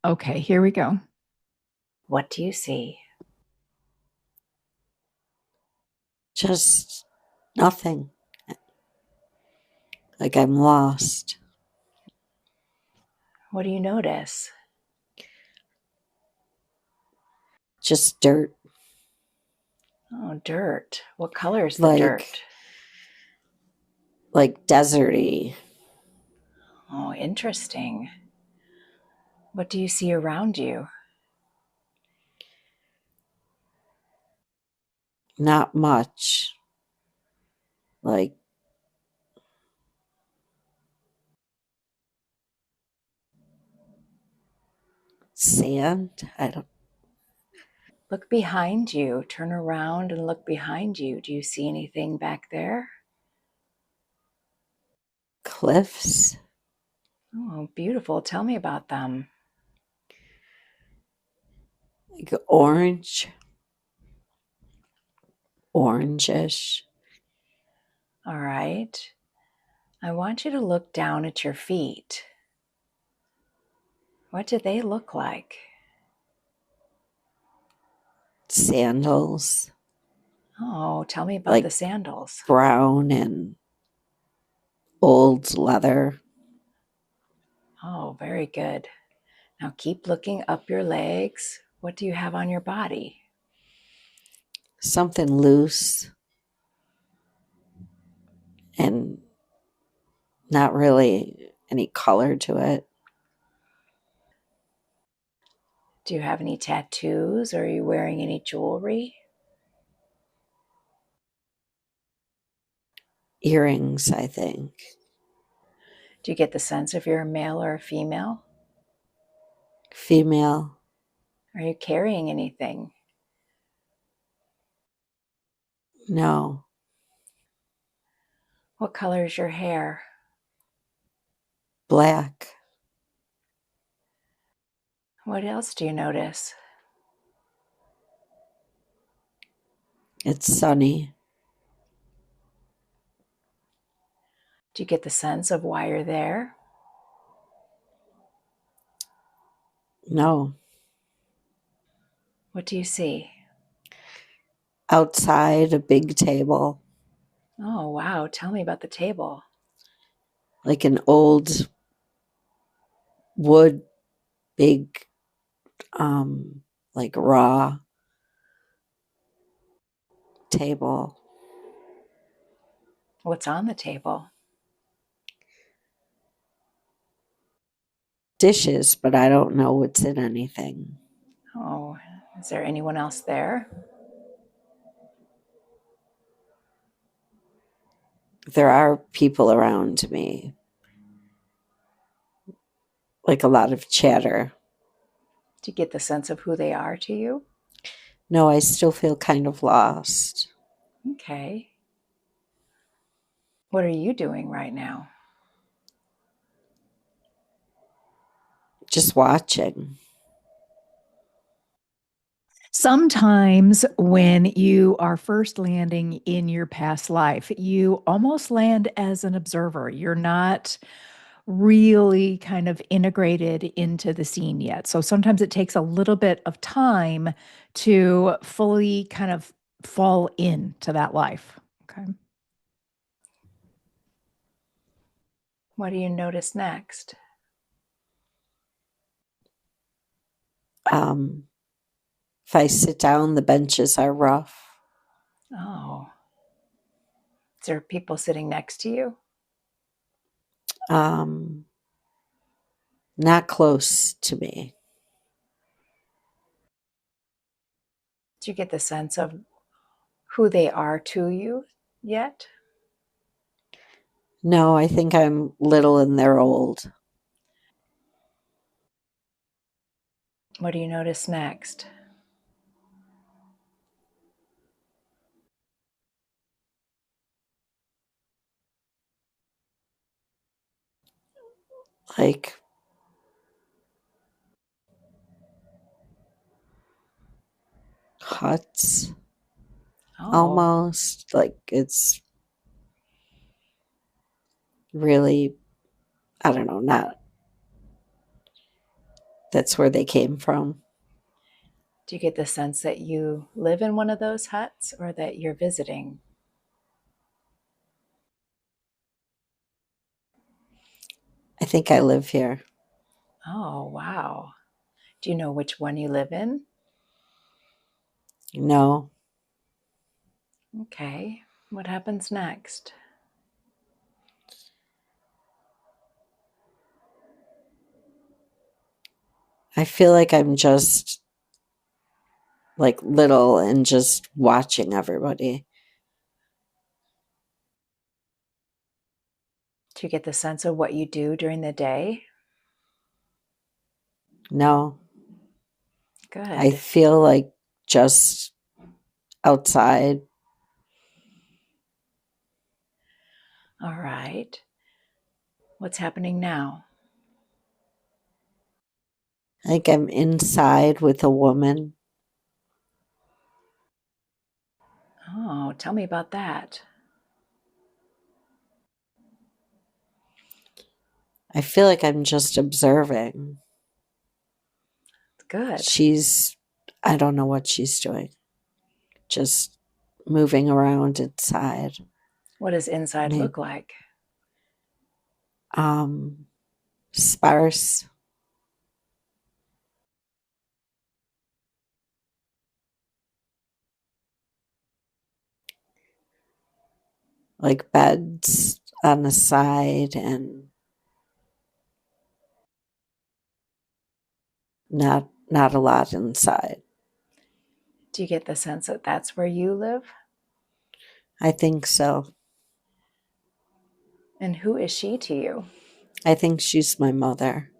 Okay, here we go. What do you see? Just nothing. Like I'm lost. What do you notice? Just dirt. Oh, dirt. What color is the dirt? Like deserty. Oh, interesting. What do you see around you? Not much. Like sand. I don't. Look behind you. Turn around and look behind you. Do you see anything back there? Cliffs. Oh, beautiful. Tell me about them. Like orange. Orangish. All right. I want you to look down at your feet. What do they look like? Sandals. Oh, tell me about Like the sandals. brown and old leather. Oh, very good. Now keep looking up your legs. What do you have on your body? Something loose. And not really any color to it. Do you have any tattoos? Or are you wearing any jewelry? Earrings, I think. Do you get the sense if you're a male or a female? Female. Are you carrying anything? No. What color is your hair? Black. What else do you notice? It's sunny. Do you get the sense of why you're there? No. What do you see? Outside, a big table. Oh, wow. Tell me about the table. Like an old wood, big, like raw table. What's on the table? Dishes, but I don't know what's in anything. Oh, is there anyone else there? There are people around me. Like a lot of chatter. Do you get the sense of who they are to you? No, I still feel kind of lost. Okay. What are you doing right now? Just watching. Sometimes when you are first landing in your past life, you almost land as an observer. You're not really kind of integrated into the scene yet. So sometimes it takes a little bit of time to fully kind of fall into that life. Okay. What do you notice next? If I sit down, the benches are rough. Oh, is there people sitting next to you? Not close to me. Do you get the sense of who they are to you yet? No, I think I'm little and they're old. What do you notice next? Like huts. Oh, Almost. Like it's really, I don't know, not That's where they came from. Do you get the sense that you live in one of those huts or that you're visiting? I think I live here. Oh, wow. Do you know which one you live in? No, Okay. What happens next? I feel like I'm just like little and just watching everybody. Do you get the sense of what you do during the day? No, I Good. feel like just outside. All right. What's happening now? Like I'm inside with a woman. Oh, tell me about that. I feel like I'm just observing. Good. I don't know what she's doing. Just moving around inside. What does inside Maybe look like? sparse. Like beds on the side and not a lot inside. Do you get the sense that that's where you live? I think so. And who is she to you? I think she's my mother.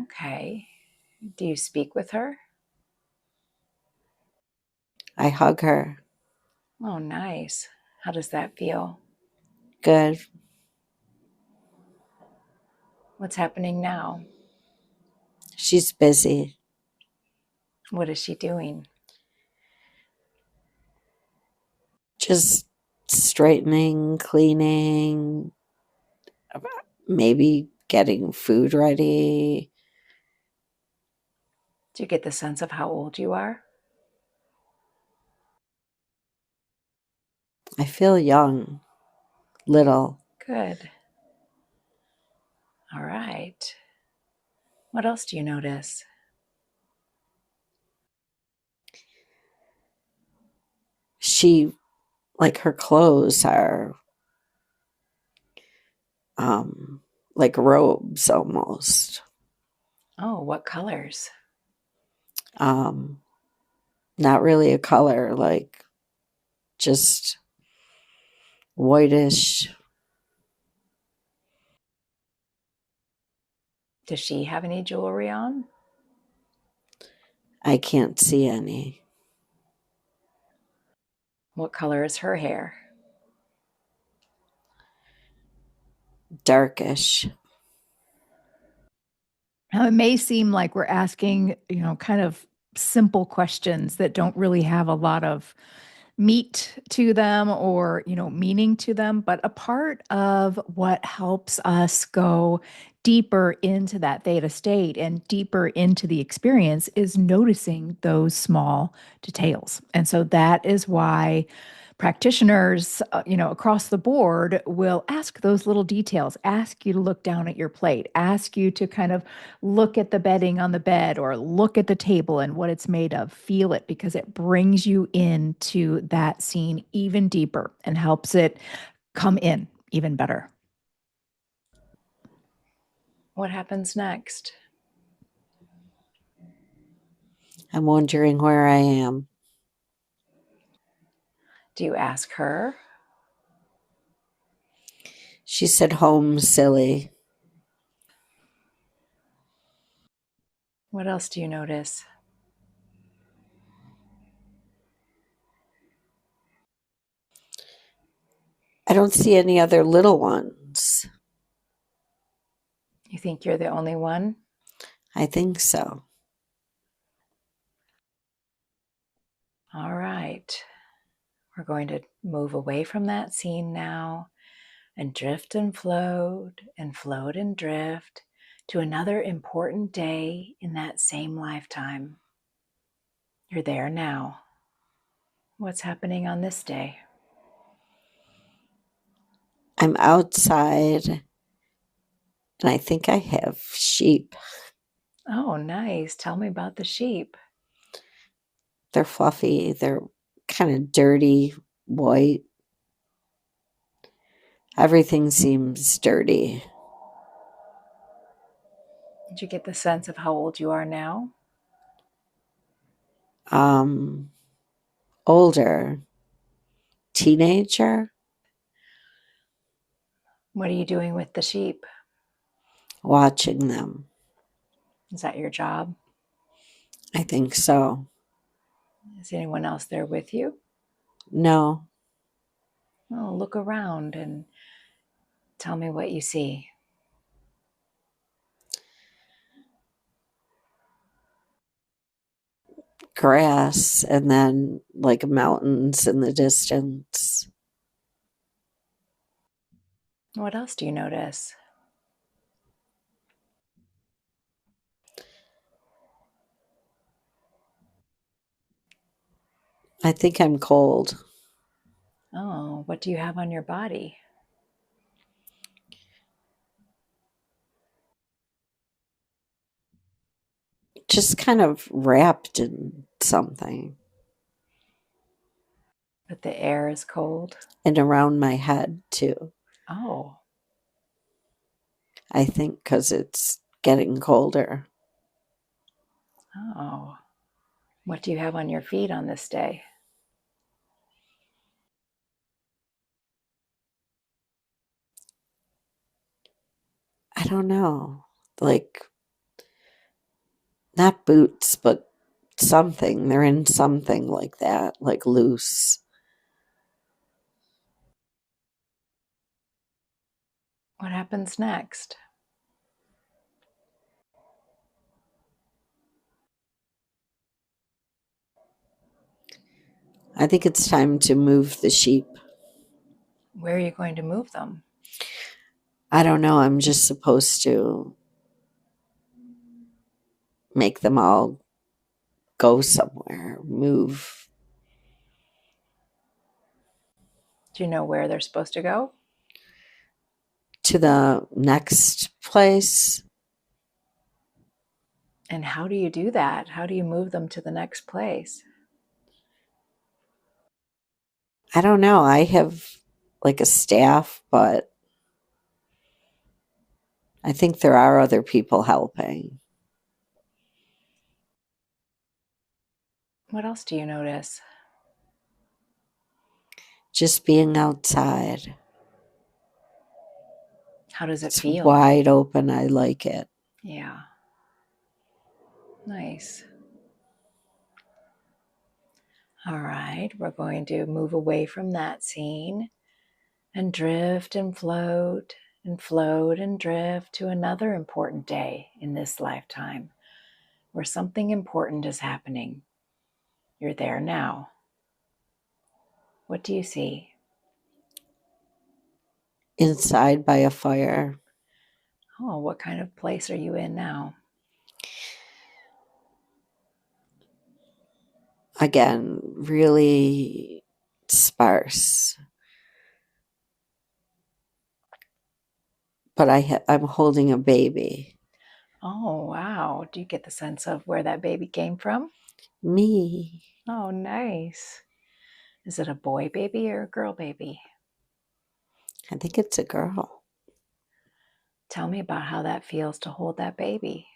Okay. Do you speak with her? I hug her. Oh, nice. How does that feel? Good. What's happening now? She's busy. What is she doing? Just straightening, cleaning, maybe getting food ready. Do you get the sense of how old you are? I feel young, little. Good. All right. What else do you notice? She, like her clothes are like robes almost. Oh, what colors? Um, Not really a color, like just whitish. Does she have any jewelry on? I can't see any. What color is her hair? Darkish. Now, it may seem like we're asking, kind of simple questions that don't really have a lot of meat to them or, meaning to them. But a part of what helps us go deeper into that theta state and deeper into the experience is noticing those small details. And so that is why practitioners, across the board will ask those little details, ask you to look down at your plate, ask you to kind of look at the bedding on the bed or look at the table and what it's made of, feel it, because it brings you into that scene even deeper and helps it come in even better. What happens next? I'm wondering where I am. Do you ask her? She said home, silly. What else do you notice? I don't see any other little ones. You think you're the only one? I think so. All right. We're going to move away from that scene now and drift and float and float and drift to another important day in that same lifetime. You're there now. What's happening on this day? I'm outside and I think I have sheep. Oh, nice. Tell me about the sheep. They're fluffy. They're kind of dirty, white. Everything seems dirty. Did you get the sense of how old you are now? Older. Teenager. What are you doing with the sheep? Watching them. Is that your job? I think so. Is anyone else there with you? No. Oh, look around and tell me what you see. Grass and then like mountains in the distance. What else do you notice? I think I'm cold. Oh, what do you have on your body? Just kind of wrapped in something. But the air is cold. And around my head too. Oh, I think because it's getting colder. oh. What do you have on your feet on this day? I don't know. Like, not boots, but something. They're in something like that, like loose. What happens next? I think it's time to move the sheep. Where are you going to move them? I don't know. I'm just supposed to make them all go somewhere, move. Do you know where they're supposed to go? To the next place. And how do you do that? How do you move them to the next place? I don't know. I have like a staff, but I think there are other people helping. What else do you notice? Just being outside. How does it It's feel? wide open. I like it. Yeah. Nice. All right, we're going to move away from that scene and drift and float and float and drift to another important day in this lifetime where something important is happening. You're there now. What do you see? Inside by a fire. Oh, what kind of place are you in now? Again, really sparse. But I'm holding a baby. Oh, wow. Do you get the sense of where that baby came from? Me. Oh, nice. Is it a boy baby or a girl baby? I think it's a girl. Tell me about how that feels to hold that baby.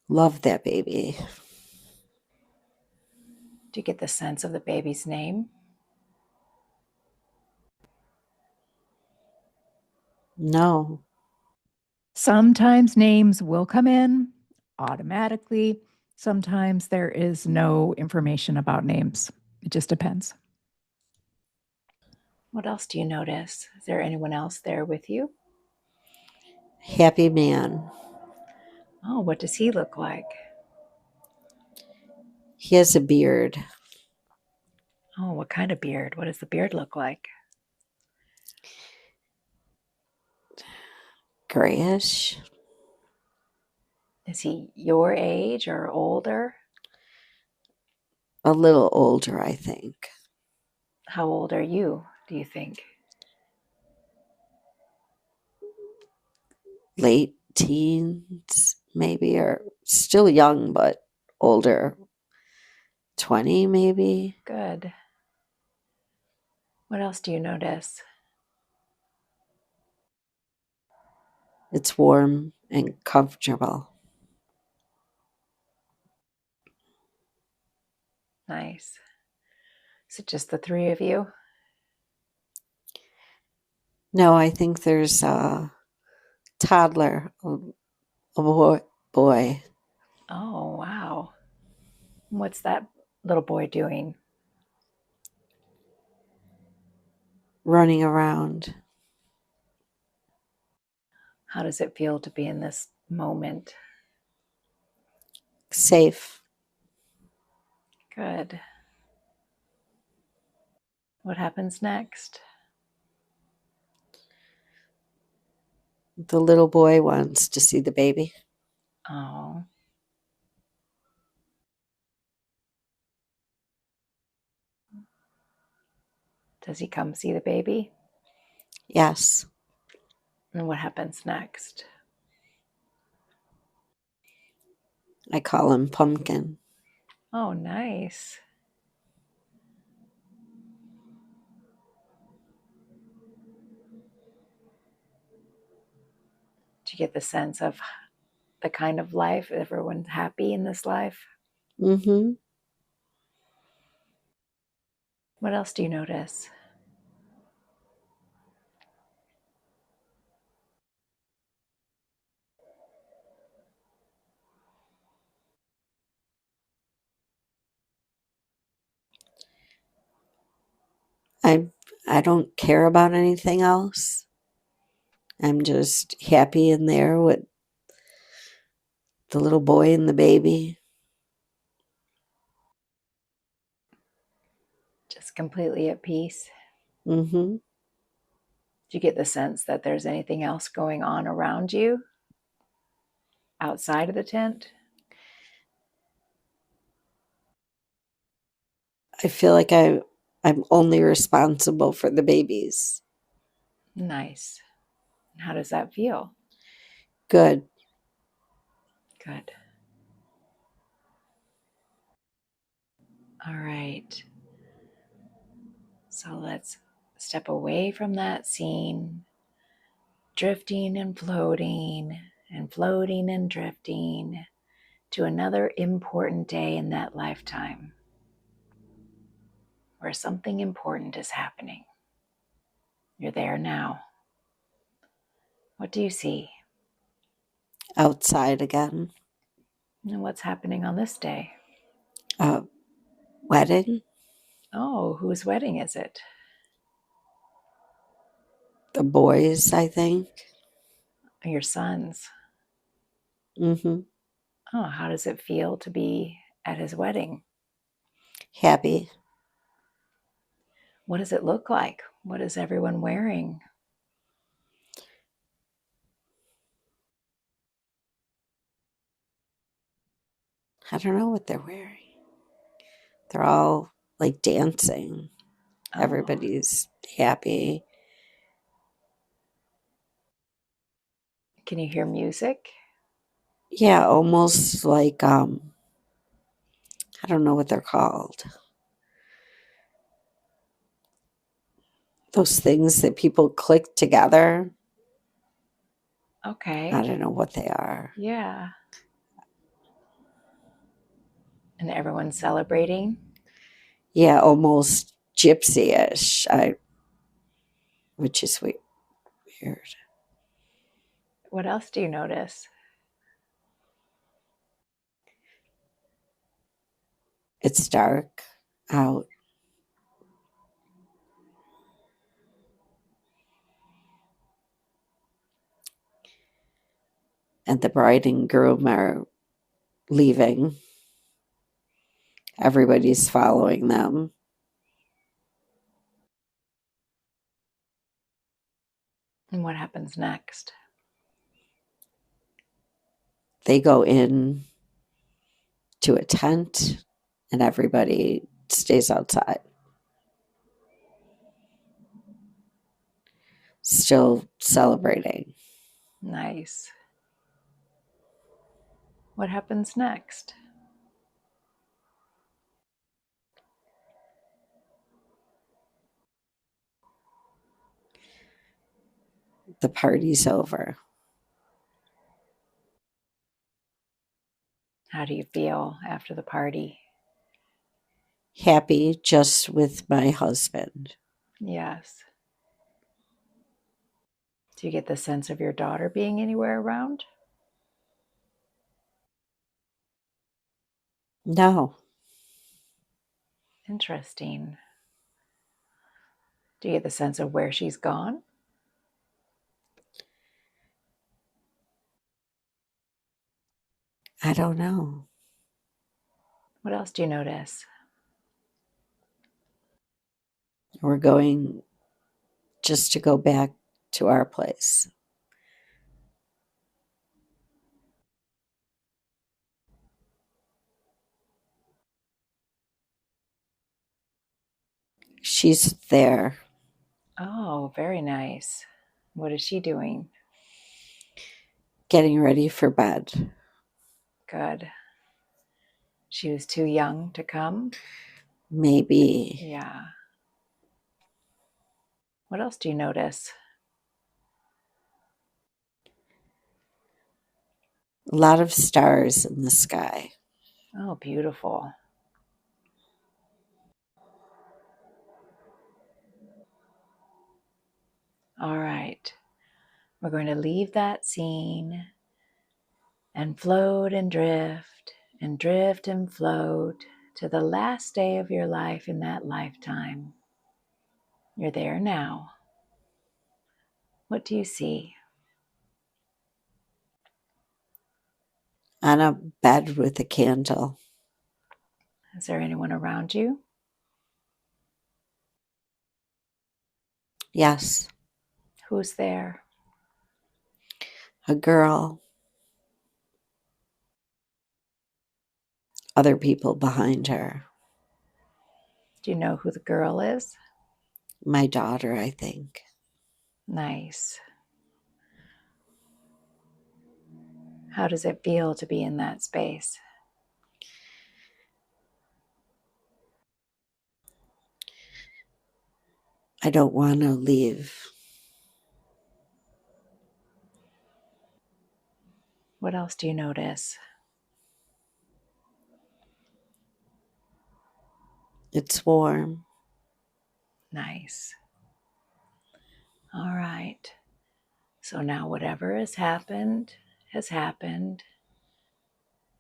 Love that baby. Do you get the sense of the baby's name? No. Sometimes names will come in automatically. Sometimes there is no information about names. It just depends. What else do you notice? Is there anyone else there with you? Happy man. Oh, what does he look like? He has a beard. Oh, what kind of beard? What does the beard look like? grayish. Is he your age or older? A little older, I think. How old are you, do you think? Late teens, maybe, or still young, but older. 20, maybe. Good. What else do you notice? It's warm and comfortable. Nice. Is it just the three of you? No, I think there's a toddler, a boy Oh, wow. What's that little boy doing? running around. How does it feel to be in this moment? Safe. Good. What happens next? The little boy wants to see the baby. Oh. Does he come see the baby? Yes. And what happens next? I call him Pumpkin. Oh, nice. Do you get the sense of the kind of life? Everyone's happy in this life? Mm-hmm. What else do you notice? I don't care about anything else. I'm just happy in there with the little boy and the baby. Just completely at peace? Mm-hmm. Do you get the sense that there's anything else going on around you outside of the tent? I feel like I'm only responsible for the babies. Nice. How does that feel? Good. Good. All right. So let's step away from that scene, drifting and floating and drifting to another important day in that lifetime where something important is happening. You're there now. What do you see? Outside again. And what's happening on this day? Wedding. Oh, whose wedding is it? The boys, I think. Your son's. Mm-hmm. Oh, how does it feel to be at his wedding? Happy. What does it look like? What is everyone wearing? I don't know what they're wearing. They're all like dancing. Oh, Everybody's happy. can you hear music? Yeah, almost like I don't know what they're called. Those things that people click together. Okay. I don't know what they are. Yeah. And everyone's celebrating? Yeah, almost gypsy-ish, which is weird. What else do you notice? It's dark out. And the bride and groom are leaving. Everybody's following them. And what happens next? they go in to a tent and everybody stays outside. Still celebrating. Nice. What happens next? The party's over. How do you feel after the party? Happy just with my husband. Yes. Do you get the sense of your daughter being anywhere around? No, Interesting. Do you get the sense of where she's gone? I don't know. What else do you notice? We're going just to go back to our place. She's there. Oh, very nice. What is she doing? Getting ready for bed. Good. She was too young to come? Maybe. Yeah. What else do you notice? A lot of stars in the sky. Oh, beautiful. All right. We're going to leave that scene and float and drift and float to the last day of your life in that lifetime. You're there now. What do you see? On a bed with a candle. Is there anyone around you? Yes, Who's there? a girl. Other people behind her. Do you know who the girl is? My daughter, I think. Nice. How does it feel to be in that space? I don't want to leave. What else do you notice? It's warm. Nice. All right. So now whatever has happened,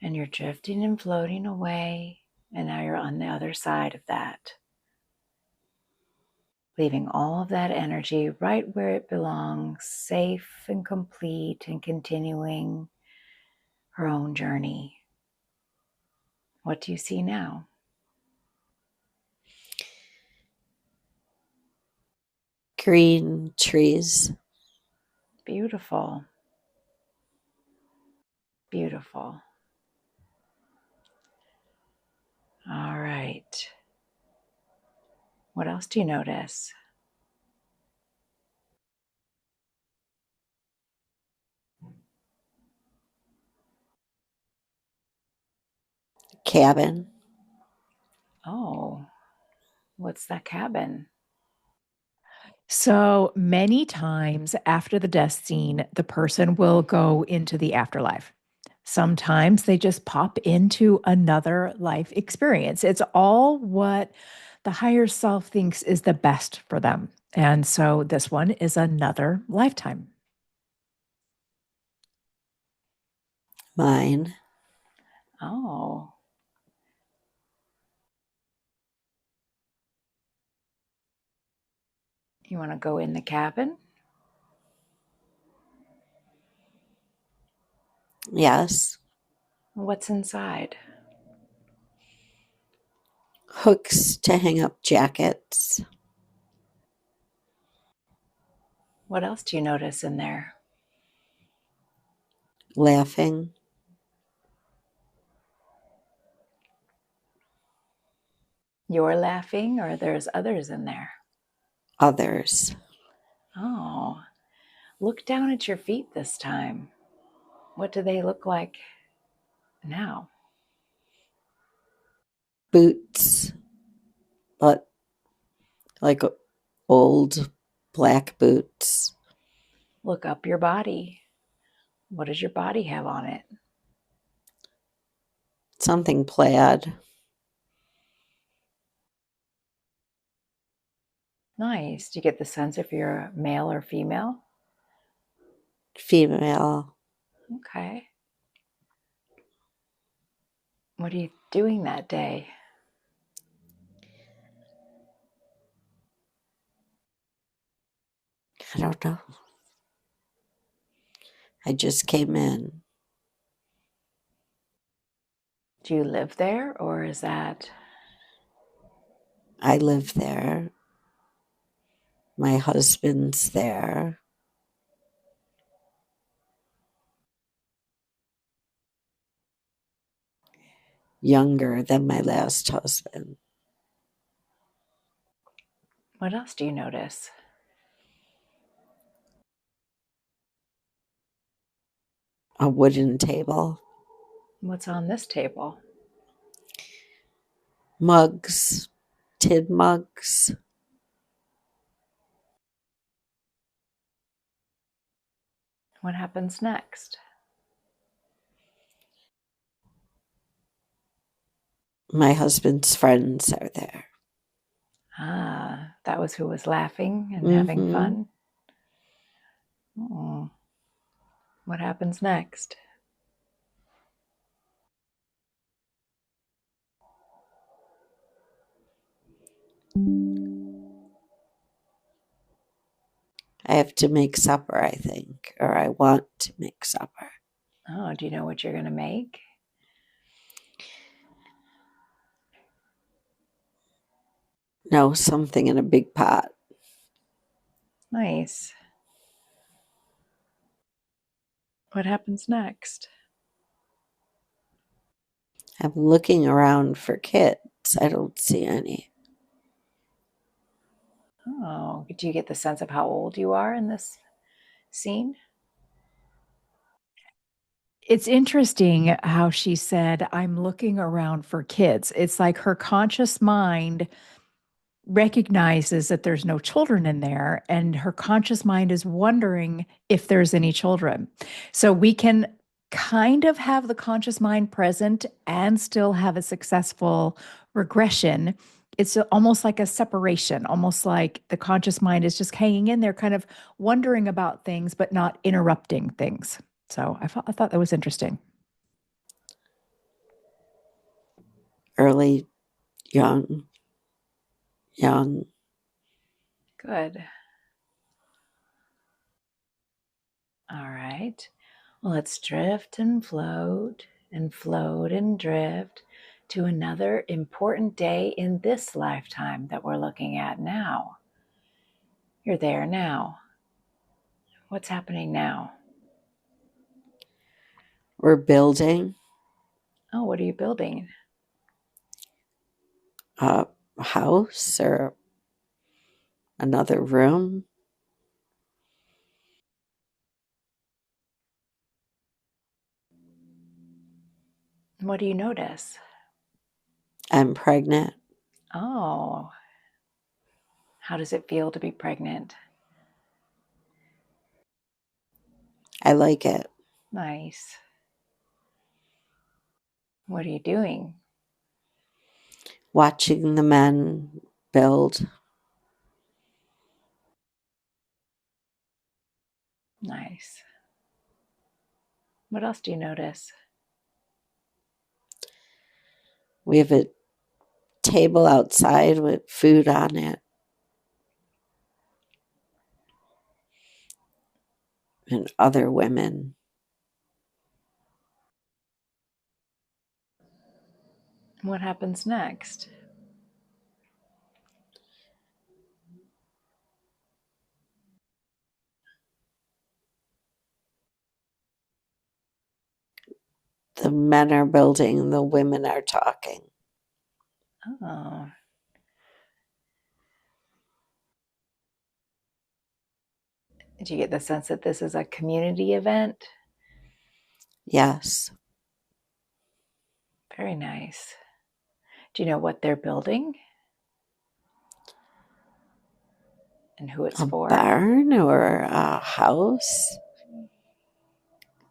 and you're drifting and floating away, and now you're on the other side of that. Leaving all of that energy right where it belongs, safe and complete, and continuing her own journey. What do you see now? Green trees. Beautiful. Beautiful. All right. What else do you notice? Cabin. Oh, what's that cabin? So many times after the death scene, the person will go into the afterlife. Sometimes they just pop into another life experience. It's all what the higher self thinks is the best for them. And so this one is another lifetime. Mine. Oh, you want to go in the cabin? Yes. What's inside? Hooks to hang up jackets. What else do you notice in there? Laughing. You're laughing, or there's others in there? Others. Oh, look down at your feet this time. What do they look like now? Boots, but like old black boots. Look up your body. What does your body have on it? Something plaid. Nice. Do you get the sense if you're male or female? Female. Okay. What are you doing that day? I don't know. I just came in. Do you live there, or is that... I live there. My husband's there. Younger than my last husband. What else do you notice? A wooden table. What's on this table? Mugs. Tin mugs. What happens next? My husband's friends are there. Ah, that was who was laughing and having Mm-hmm. fun? Oh. What happens next? I have to make supper, I think, or I want to make supper. Oh, do you know what you're going to make? No, something in a big pot. Nice. What happens next? I'm looking around for kids. I don't see any. Oh, do you get the sense of how old you are in this scene? It's interesting how she said, I'm looking around for kids. It's like her conscious mind recognizes that there's no children in there, and her conscious mind is wondering if there's any children. So we can kind of have the conscious mind present and still have a successful regression. It's almost like a separation, almost like the conscious mind is just hanging in there, kind of wondering about things, but not interrupting things. So I thought that was interesting. Early, young. Good. All right. Well, let's drift and float and float and drift to another important day in this lifetime that we're looking at now. You're there now. What's happening now? We're building Oh, what are you building? a house or another room. What do you notice? I'm pregnant. Oh, how does it feel to be pregnant? I like it. Nice. What are you doing? Watching the men build. Nice. What else do you notice? We have a table outside with food on it. And other women. What happens next? The men are building, the women are talking. Oh, Did you get the sense that this is a community event? Yes. Very nice. Do you know what they're building? And who it's A for? barn or a house?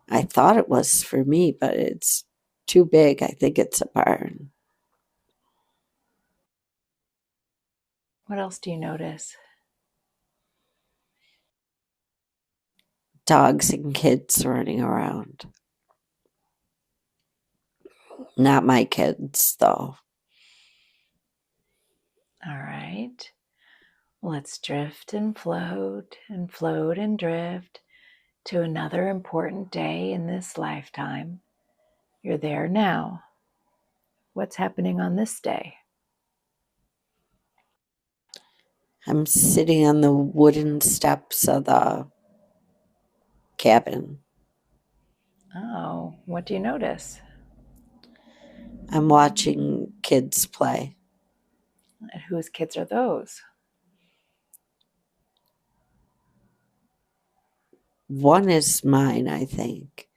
I thought it was for me, but it's too big. I think it's a barn. What else do you notice? Dogs and kids running around. Not my kids, though. All right. Let's drift and float and float and drift to another important day in this lifetime. You're there now. What's happening on this day? I'm sitting on the wooden steps of the cabin. Oh, what do you notice? I'm watching kids play. And whose kids are those? One is mine, I think.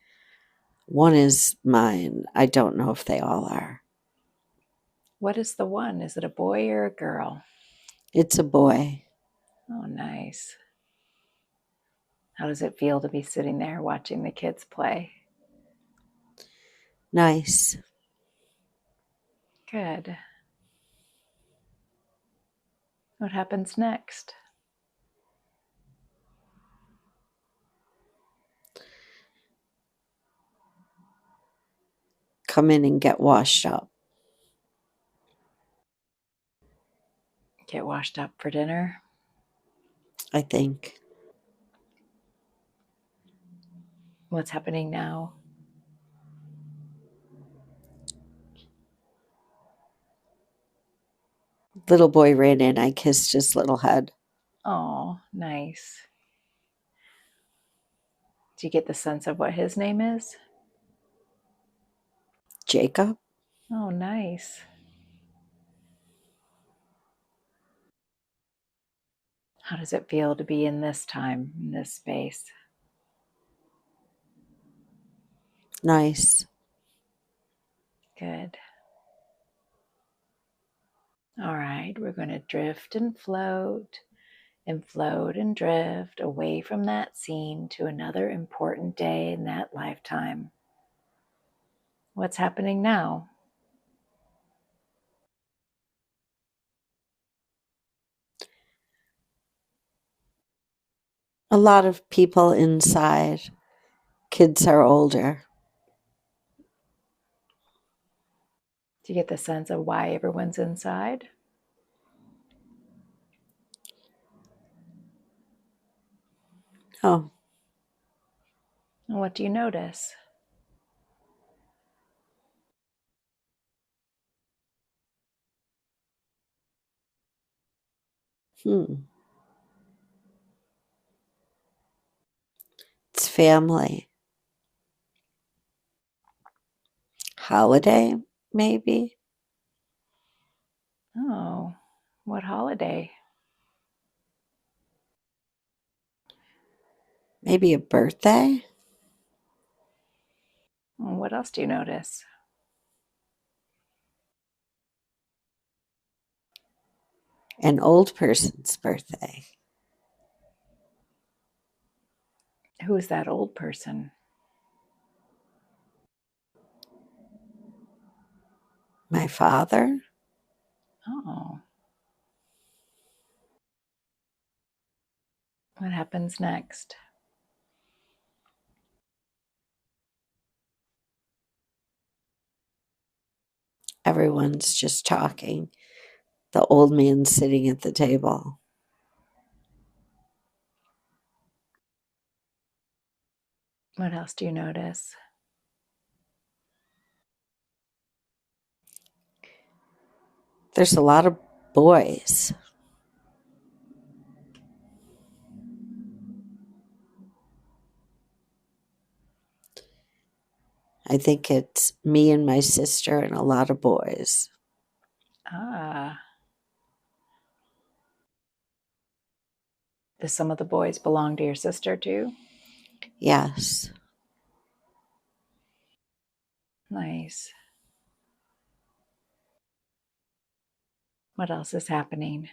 One is mine. I don't know if they all are. What is the one? Is it a boy or a girl? It's a boy. Oh, nice. How does it feel to be sitting there watching the kids play? Nice. Good. What happens next? Come in and get washed up. Get washed up for dinner? I think. What's happening now? Little boy ran in. I kissed his little head. Oh, nice. Do you get the sense of what his name is? Jacob? Oh, nice. How does it feel to be in this time, in this space? Nice. Good. All right, we're going to drift and float and drift away from that scene to another important day in that lifetime. What's happening now? A lot of people inside. Kids are older. Do you get the sense of why everyone's inside? Oh, And what do you notice? It's family. Holiday, maybe? Oh, what holiday? Maybe a birthday? What else do you notice? An old person's birthday. Who is that old person? My father? Oh, what happens next? Everyone's just talking. The old man sitting at the table. What else do you notice? There's a lot of boys. I think it's me and my sister and a lot of boys. Ah, Do some of the boys belong to your sister too? Yes. Nice. What else is happening?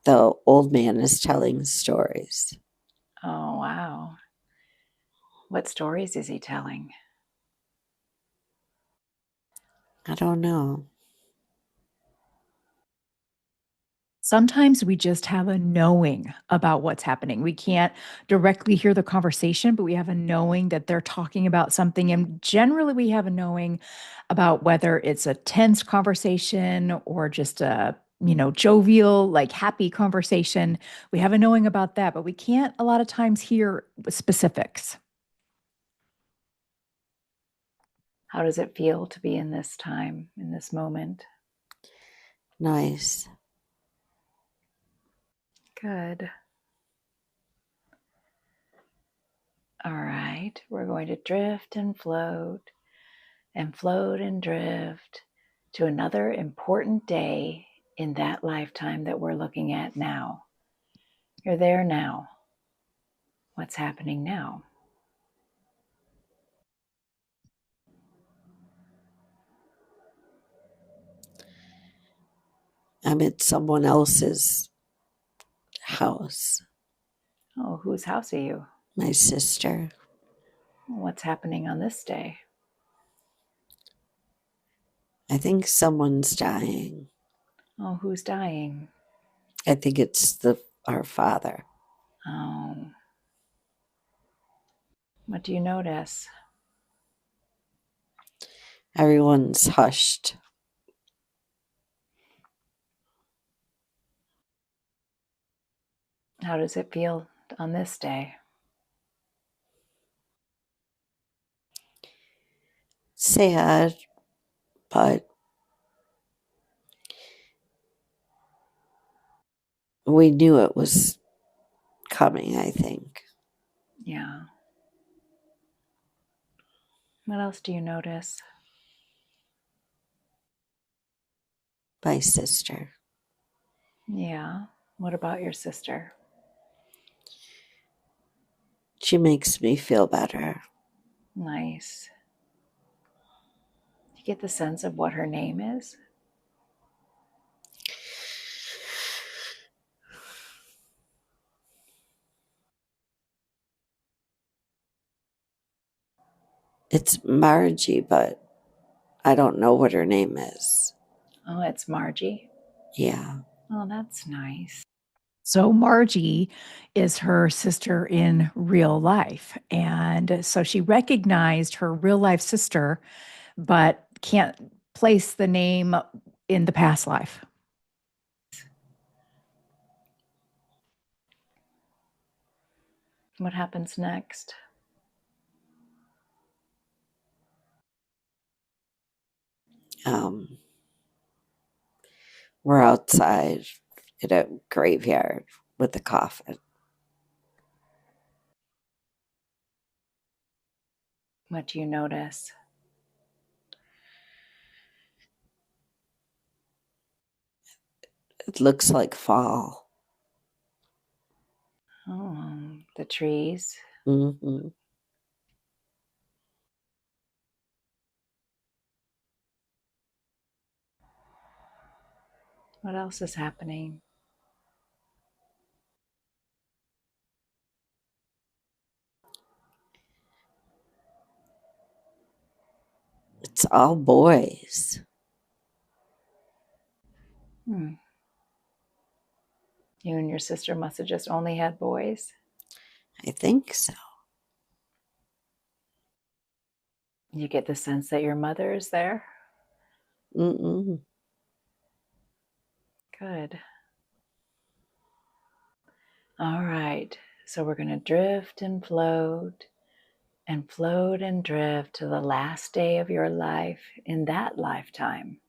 The old man is telling stories. Oh, wow. What stories is he telling? I don't know. Sometimes we just have a knowing about what's happening. We can't directly hear the conversation, but we have a knowing that they're talking about something. And generally, we have a knowing about whether it's a tense conversation or just a, jovial, like happy conversation. We have a knowing about that, but we can't a lot of times hear specifics. How does it feel to be in this time, in this moment? Nice. Good. All right, we're going to drift and float and drift to another important day in that lifetime that we're looking at now. You're there now. What's happening now? I'm at someone else's house. Oh, whose house are you? My sister. What's happening on this day? I think someone's dying. Oh, who's dying? I think it's our father. Oh, what do you notice? Everyone's hushed. How does it feel on this day? Sad, but we knew it was coming, I think. Yeah. What else do you notice? My sister. Yeah. What about your sister? She makes me feel better. Nice. Do you get the sense of what her name is? It's Margie, but I don't know what her name is. Oh, it's Margie. Yeah. Oh, that's nice. So Margie is her sister in real life. And so she recognized her real life sister, but can't place the name in the past life. What happens next? Um, we're outside at a graveyard with a coffin. What do you notice? It looks like fall. Oh, the trees. Mm-hmm. What else is happening? It's all boys. Hmm. You and your sister must have just only had boys. I think so. You get the sense that your mother is there? Mm-mm. Good. All right. So we're going to drift and float and drift to the last day of your life in that lifetime.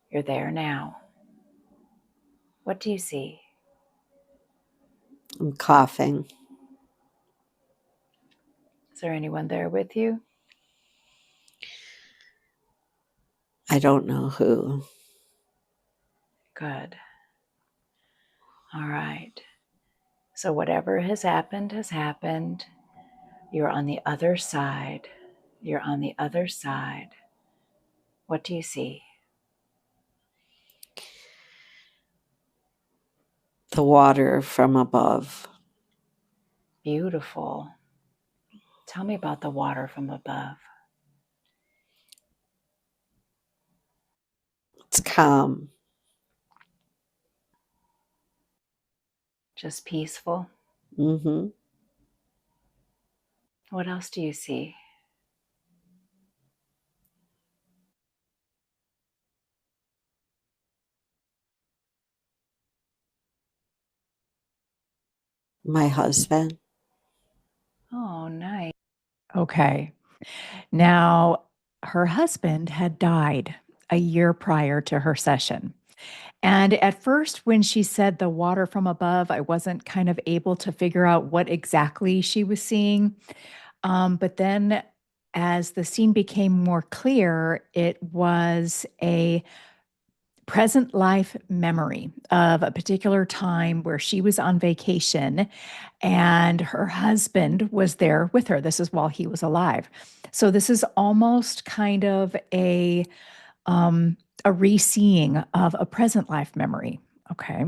You're there now. What do you see? I'm coughing. Is there anyone there with you? I don't know who. Good. All right. So whatever has happened has happened. You're on the other side. You're on the other side. What do you see? The water from above. Beautiful. Tell me about the water from above. It's calm. Just peaceful. Mm-hmm. What else do you see? My husband. Oh, nice. Okay. Now, her husband had died a year prior to her session. And at first, when she said the water from above, I wasn't kind of able to figure out what exactly she was seeing. But then, as the scene became more clear, it was a present life memory of a particular time where she was on vacation and her husband was there with her. This is while he was alive. So this is almost kind of a re-seeing of a present life memory. Okay.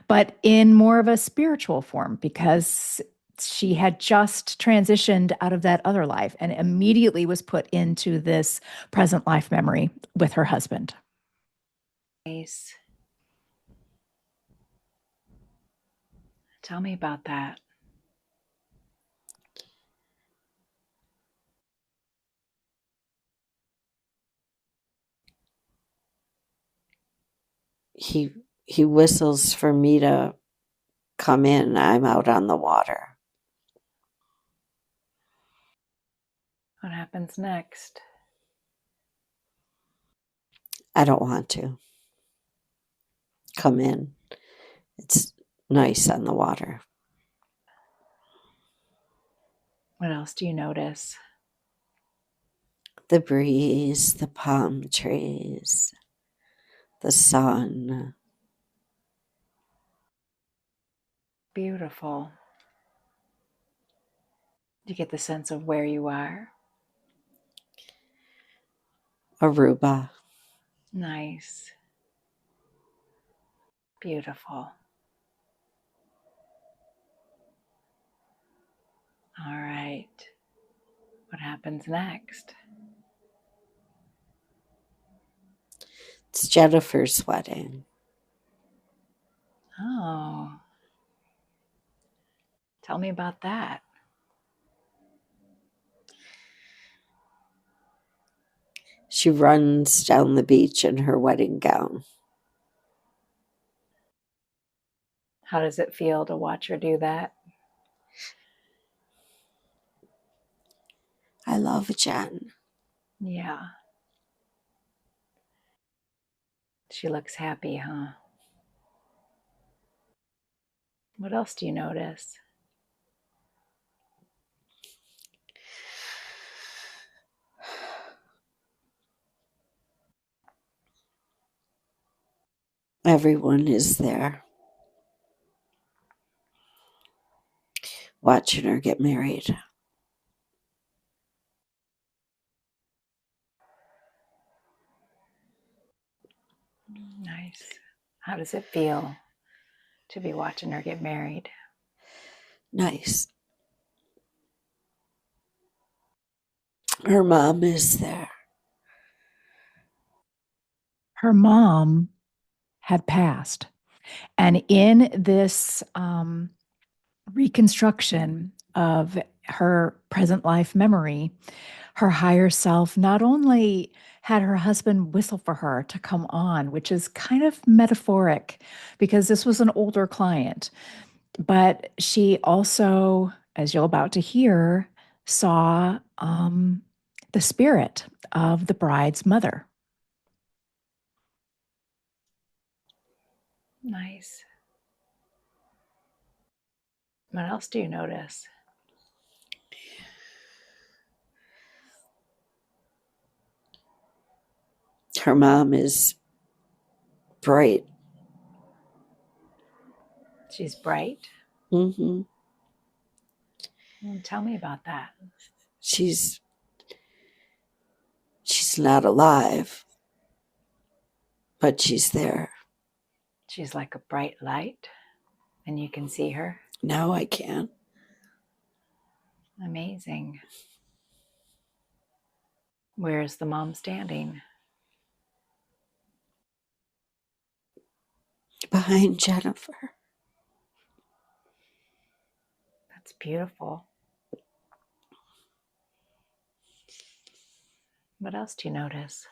But in more of a spiritual form because she had just transitioned out of that other life and immediately was put into this present life memory with her husband. Nice. Tell me about that. He whistles for me to come in. I'm out on the water. What happens next? I don't want to come in. It's nice on the water. What else do you notice? The breeze, the palm trees, the sun. Beautiful. Do you get the sense of where you are? Aruba. Nice. Beautiful. All right. What happens next? It's Jennifer's wedding. Oh, tell me about that. She runs down the beach in her wedding gown. How does it feel to watch her do that? I love Jen. Yeah. She looks happy, huh? What else do you notice? Everyone is there watching her get married. Nice. How does it feel to be watching her get married? Nice. Her mom is there. Her mom had passed. And in this reconstruction of her present life memory, her higher self not only had her husband whistle for her to come on, which is kind of metaphoric because this was an older client, but she also, as you're about to hear, saw the spirit of the bride's mother. Nice. What else do you notice? Her mom is bright. She's bright. Mm-hmm. Well, tell me about that. She's not alive, but she's there. She's like a bright light, and you can see her. Now I can. Amazing. Where is the mom standing? Behind Jennifer. That's beautiful. What else do you notice?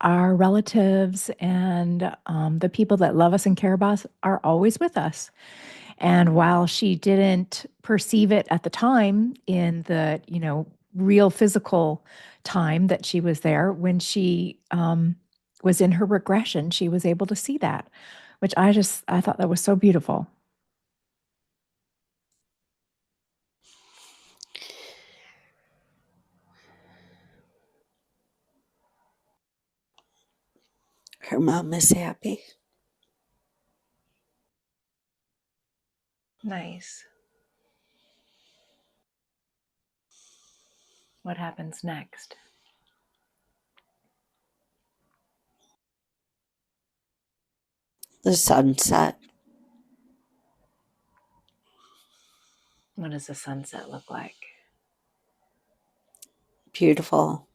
Our relatives and the people that love us and care about us are always with us. And while she didn't perceive it at the time in the, real physical time that she was there, when she was in her regression, she was able to see that, which I thought that was so beautiful. Her mom is happy. Nice. What happens next? The sunset. What does the sunset look like? Beautiful.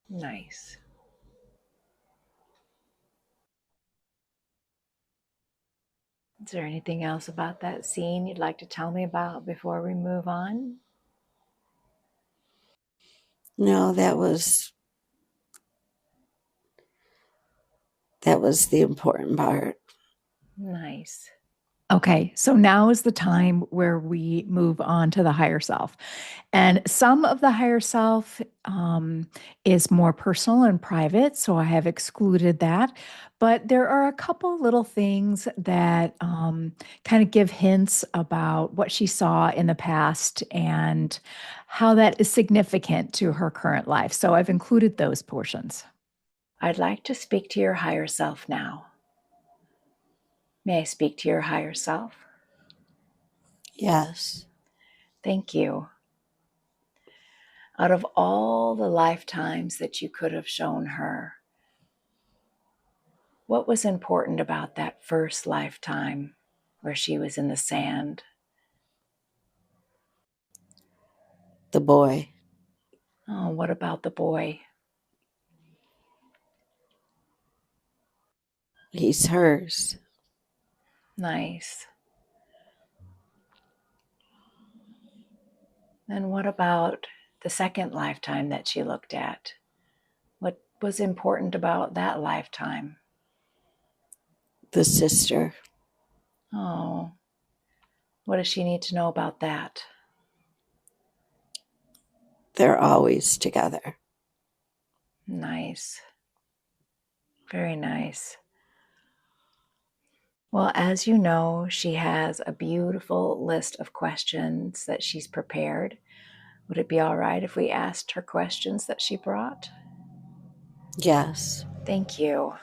Nice. Is there anything else about that scene you'd like to tell me about before we move on? No, that was the important part. Nice. Okay, so now is the time where we move on to the higher self. And some of the higher self is more personal and private, so I have excluded that. But there are a couple little things that kind of give hints about what she saw in the past and how that is significant to her current life. So I've included those portions. I'd like to speak to your higher self now. May I speak to your higher self? Yes. Thank you. Out of all the lifetimes that you could have shown her, what was important about that first lifetime where she was in the sand? The boy. Oh, what about the boy? He's hers. Nice. And what about the second lifetime that she looked at? What was important about that lifetime? The sister. Oh, what does she need to know about that? They're always together. Nice. Very nice. Well, as you know, she has a beautiful list of questions that she's prepared. Would it be all right if we asked her questions that she brought? Yes. Thank you.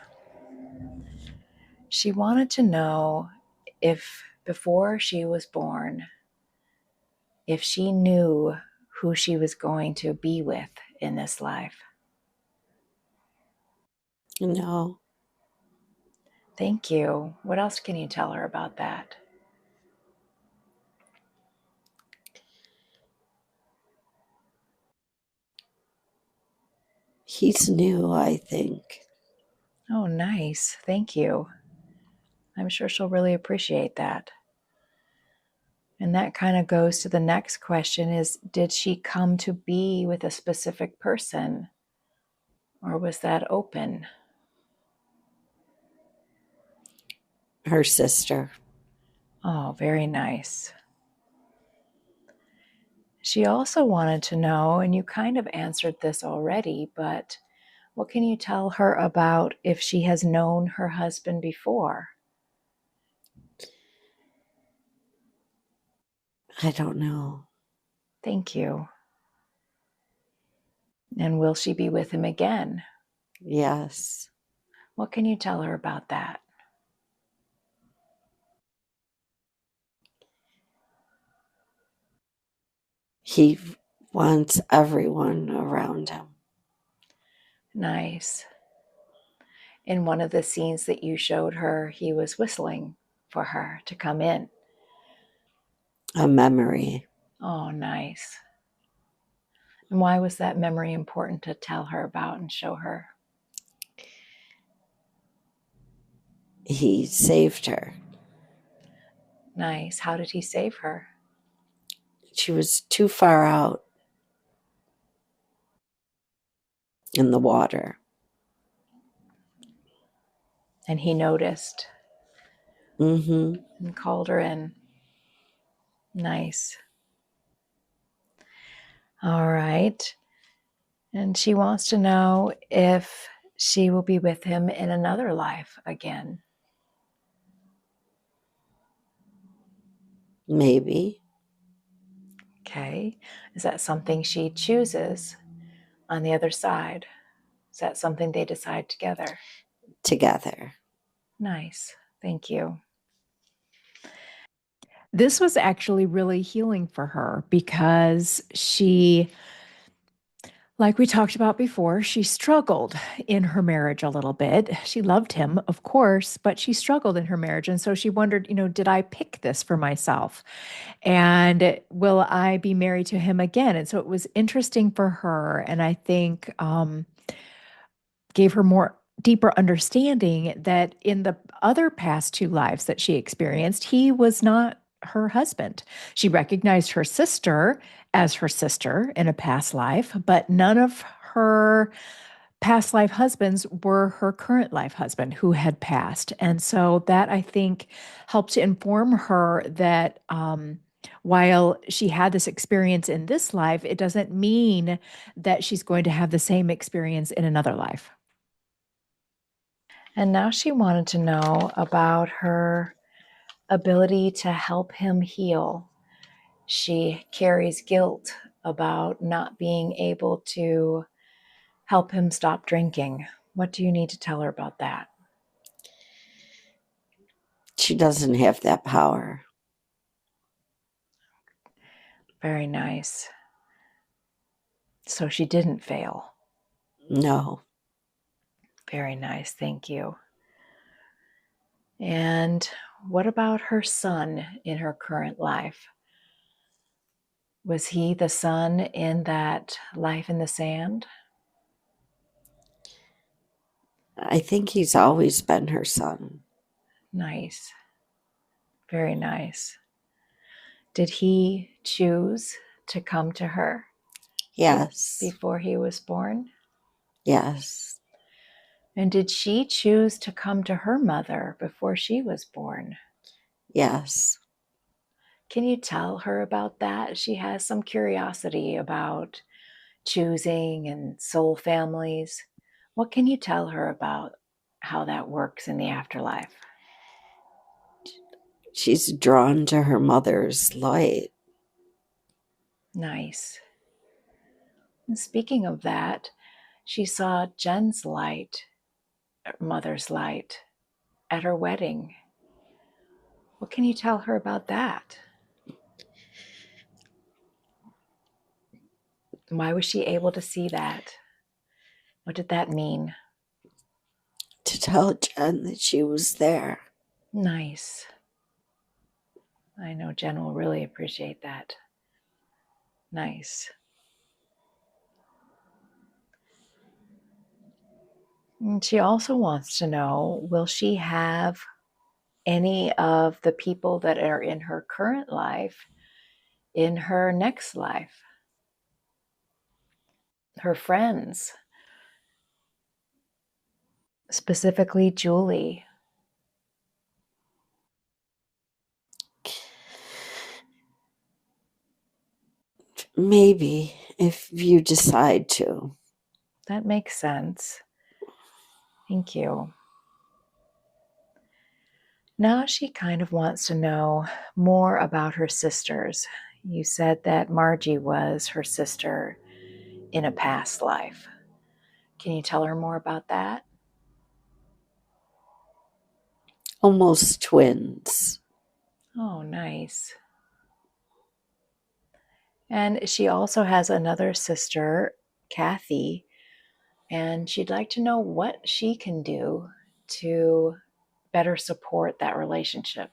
She wanted to know if before she was born, if she knew who she was going to be with in this life. No. Thank you. What else can you tell her about that? He's new, I think. Oh, nice. Thank you. I'm sure she'll really appreciate that. And that kind of goes to the next question is, did she come to be with a specific person? Or was that open? Her sister. Oh, very nice. She also wanted to know, and you kind of answered this already, but what can you tell her about if she has known her husband before? I don't know. Thank you. And will she be with him again? Yes. What can you tell her about that? He wants everyone around him. Nice. In one of the scenes that you showed her, he was whistling for her to come in. A memory. Oh, nice. And why was that memory important to tell her about and show her? He saved her. Nice. How did he save her? She was too far out in the water. And he noticed Mm-hmm. and called her in. Nice. All right. And she wants to know if she will be with him in another life again. Maybe. Okay. Is that something she chooses on the other side? Is that something they decide together? Together. Nice. Thank you. This was actually really healing for her because she, like we talked about before, she struggled in her marriage a little bit. She loved him, of course, but she struggled in her marriage. And so she wondered, did I pick this for myself? And will I be married to him again? And so it was interesting for her. And I think gave her more deeper understanding that in the other past two lives that she experienced, he was not her husband. She recognized her sister as her sister in a past life, but none of her past life husbands were her current life husband who had passed. And so that I think helped to inform her that while she had this experience in this life, it doesn't mean that she's going to have the same experience in another life. And now she wanted to know about her ability to help him heal. She carries guilt about not being able to help him stop drinking. What do you need to tell her about that? She doesn't have that power. Very nice. So she didn't fail. No. Very nice. Thank you. And what about her son in her current life? Was he the son in that life in the sand? I think he's always been her son. Nice. Very nice. Did he choose to come to her Yes. before he was born? Yes. And did she choose to come to her mother before she was born? Yes. Can you tell her about that? She has some curiosity about choosing and soul families. What can you tell her about how that works in the afterlife? She's drawn to her mother's light. Nice. And speaking of that, she saw Jen's light, mother's light, at her wedding. What can you tell her about that? Why was she able to see that? What did that mean? To tell Jen that she was there. Nice. I know Jen will really appreciate that. Nice. And she also wants to know, will she have any of the people that are in her current life in her next life? Her friends, specifically Julie. Maybe, if you decide to. That makes sense. Thank you. Now she kind of wants to know more about her sisters. you said that Margie was her sister in a past life. Can you tell her more about that? Almost twins. Oh, nice. And she also has another sister, Kathy, and she'd like to know what she can do to better support that relationship.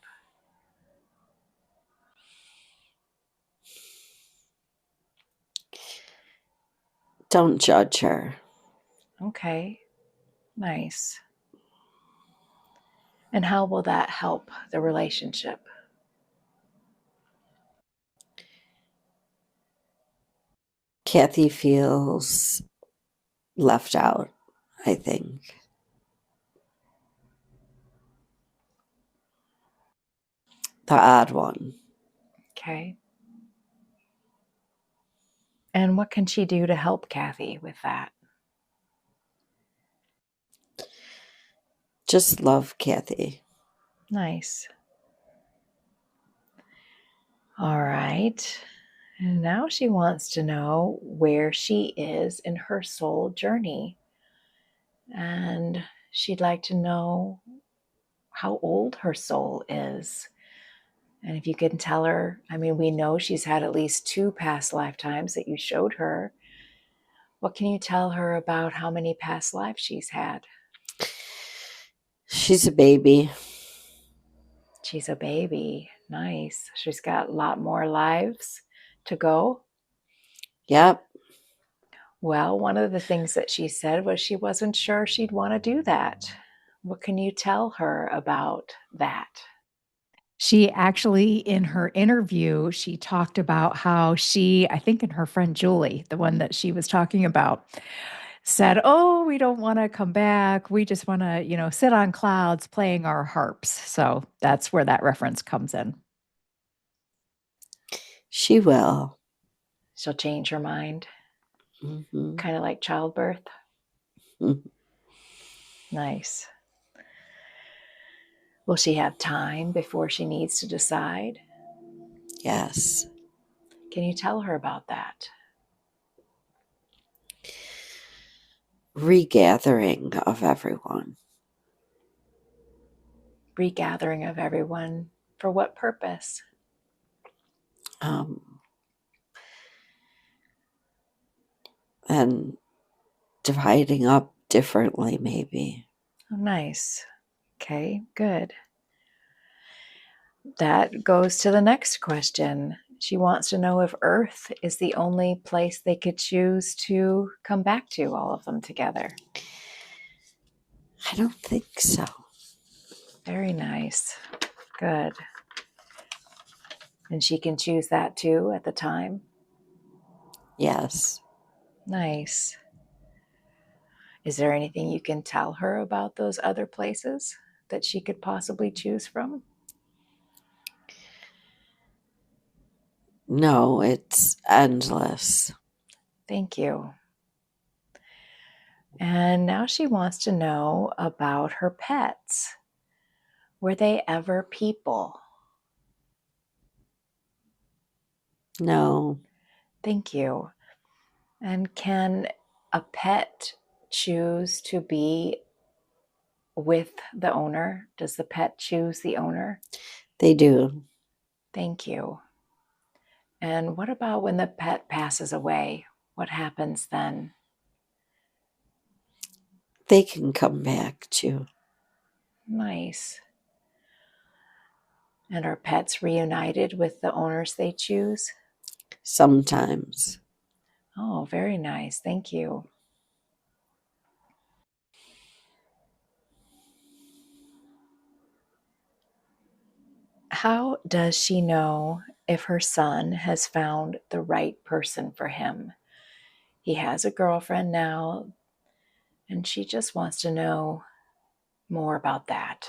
Don't judge her. Okay, nice. And how will that help the relationship? Kathy feels left out, I think. The odd one. Okay. And what can she do to help Kathy with that? Just love Kathy. Nice. All right. And now she wants to know where she is in her soul journey. And she'd like to know how old her soul is. And if you can tell her, I mean, we know she's had at least 2 past lifetimes that you showed her. What can you tell her about how many past lives she's had? She's a baby. She's a baby. Nice. She's got a lot more lives to go. Yep. Well, one of the things that she said was she wasn't sure she'd want to do that. What can you tell her about that? She actually, in her interview, she talked about how she, I think, and her friend Julie, the one that she was talking about, said, "Oh, we don't want to come back. We just want to, sit on clouds playing our harps." So that's where that reference comes in. She will. She'll change her mind, Mm-hmm. kind of like childbirth. Mm-hmm. Nice. Will she have time before she needs to decide? Yes. Can you tell her about that? Regathering of everyone. Regathering of everyone. For what purpose? And dividing up differently, maybe. Oh, nice. Okay, good. That goes to the next question. She wants to know if Earth is the only place they could choose to come back to, all of them together. I don't think so. Very nice. Good. And she can choose that too at the time. Yes. Nice. Is there anything you can tell her about those other places that she could possibly choose from? No, it's endless. Thank you. And now she wants to know about her pets. Were they ever people? No. Thank you. And can a pet choose to be with the owner? Does the pet choose the owner? They do. Thank you. And what about when the pet passes away? What happens then? They can come back too. Nice. And are pets reunited with the owners they choose? Sometimes. Oh, very nice. Thank you. How does she know if her son has found the right person for him? He has a girlfriend now, and she just wants to know more about that.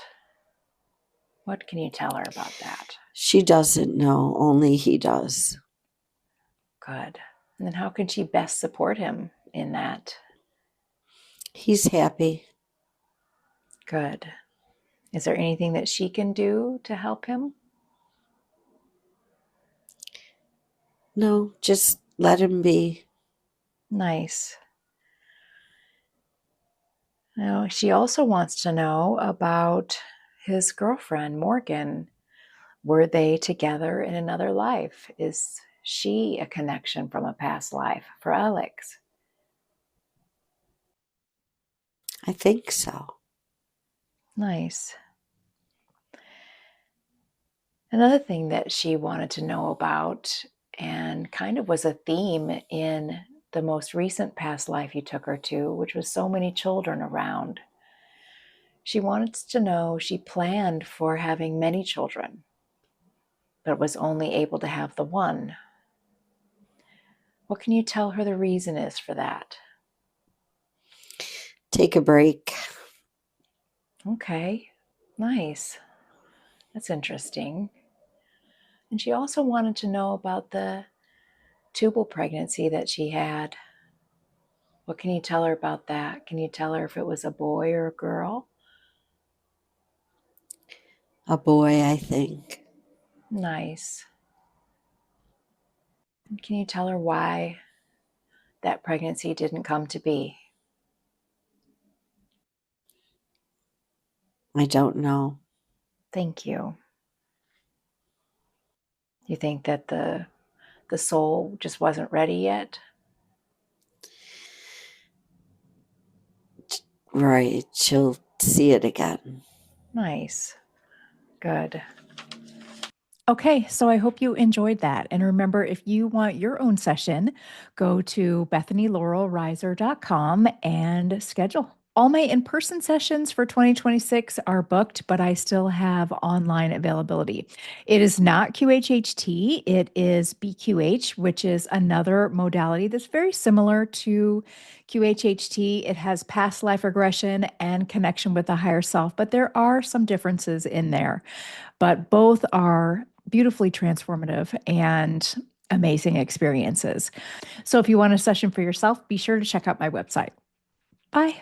What can you tell her about that? She doesn't know, only he does. Good. And then how can she best support him in that? He's happy. Good. Is there anything that she can do to help him? No, just let him be. Nice. Now, she also wants to know about his girlfriend, Morgan. Were they together in another life? Is she a connection from a past life for Alex? I think so. Nice. Another thing that she wanted to know about, and kind of was a theme in the most recent past life you took her to, which was so many children around. She wanted to know she planned for having many children, but was only able to have the one. What can you tell her the reason is for that? Take a break. Okay, nice. That's interesting. And she also wanted to know about the tubal pregnancy that she had. What can you tell her about that? Can you tell her if it was a boy or a girl? A boy, I think. Nice. And can you tell her why that pregnancy didn't come to be? I don't know. Thank you. You think that the soul just wasn't ready yet? Right. She'll see it again. Nice. Good. Okay, so I hope you enjoyed that. And remember, if you want your own session, go to BethanyLaurelRiser.com and schedule. All my in person sessions for 2026 are booked, but I still have online availability. It is not QHHT, it is BQH, which is another modality that's very similar to QHHT. It has past life regression and connection with the higher self, but there are some differences in there. But both are beautifully transformative and amazing experiences. So if you want a session for yourself, be sure to check out my website. Bye.